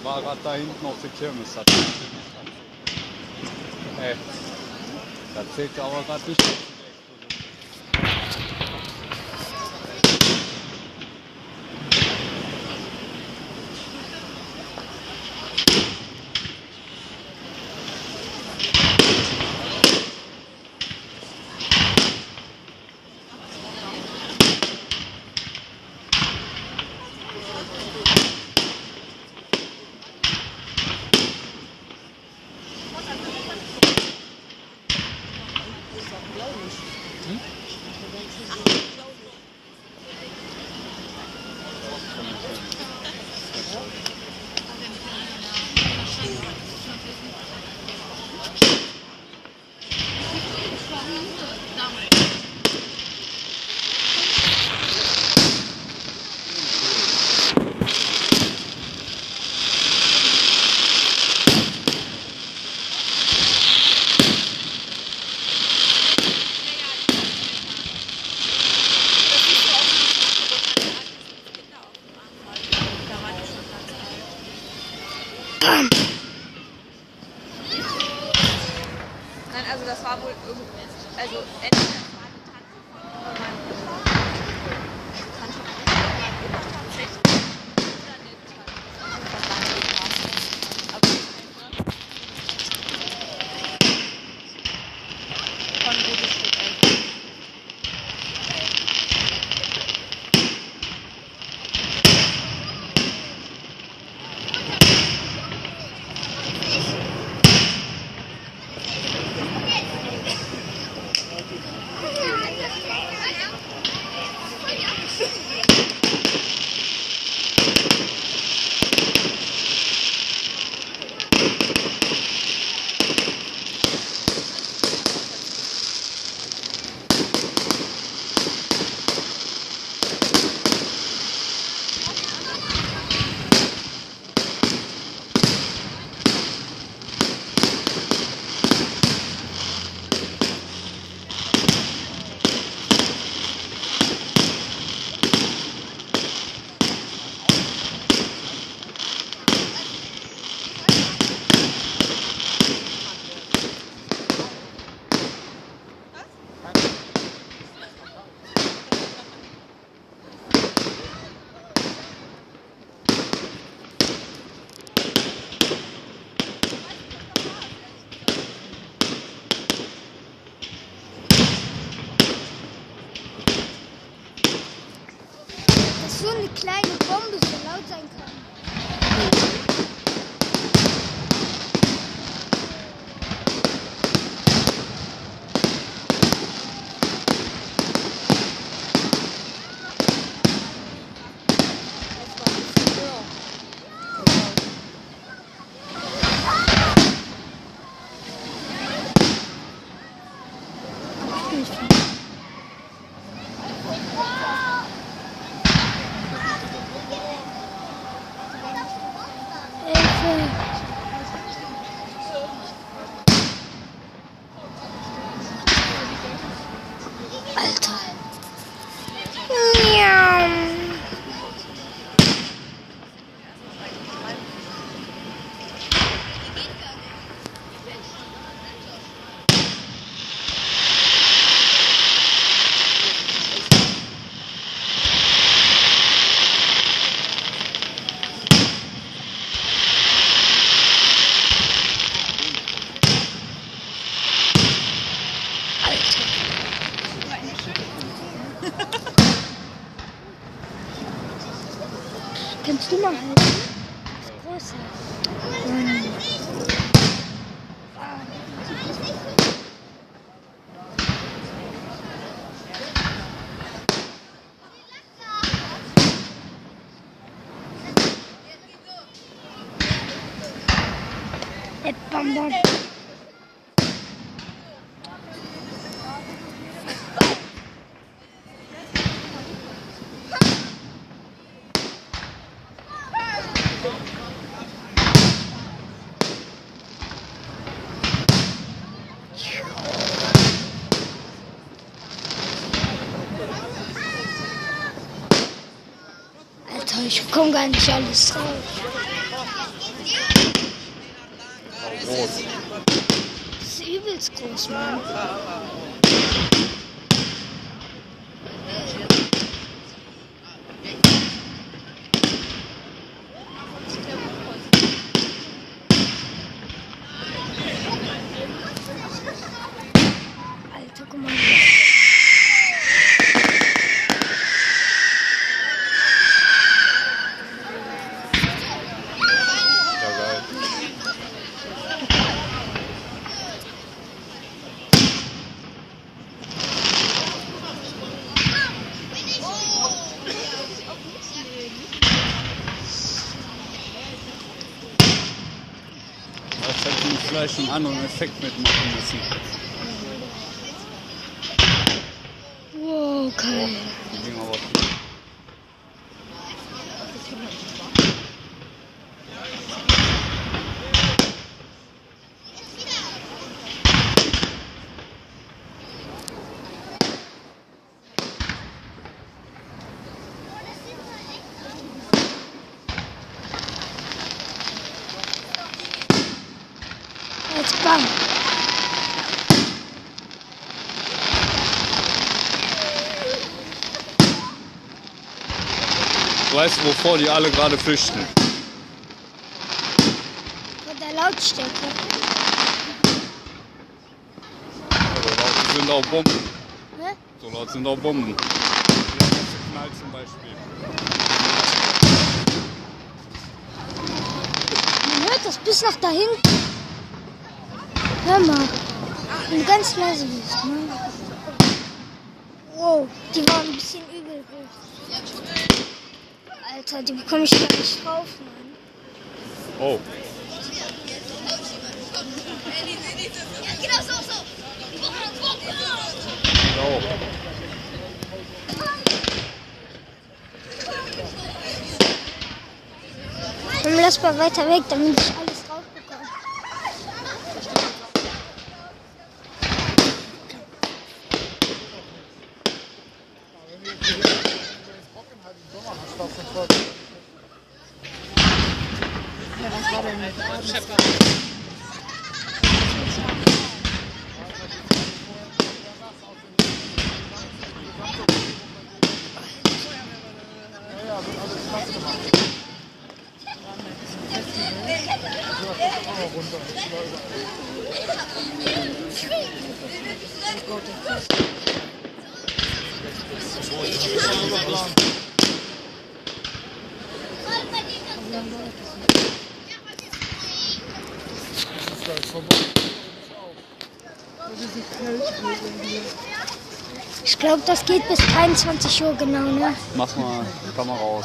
war gerade da hinten auf der Kirmes. Da zählt aber gerade nicht. Nein, also das war wohl irgendwie, also entweder es war die Tante von meinem Opa, Tante von meinem Opa tatsächlich, oder eine Tante, das war eine Straße. Aber von gutes Stück Eltern. Dass so eine kleine Bombe so laut sein kann. Alter. Miau. Kannst du mal halten? Das große. Bonbon. Alter, ich komm gar nicht alles drauf. Auch groß. Das ist übelst groß, Mann. Alter, guck mal. Ja, geil. Das hätte ich vielleicht einen anderen Effekt mitmachen müssen. Wow, geil. Die ging aber. Jetzt bam. Du weißt, wovor die alle gerade flüchten. Von der Lautstärke. So laut sind auch Bomben. Ne? So laut sind auch Bomben. Ja, das knallt zum Beispiel. Man hört das bis nach da hinten. Hör mal. Und ganz leise bist, ne? Wow, die waren ein bisschen übel hoch. Alter, die bekomme ich gar nicht drauf, Mann. Oh. Oh. Komm, lass mal weiter weg, damit ich alles drauf bekomme. Ich glaube, das geht bis 23 Uhr genau, ne? Mach mal die Kamera aus.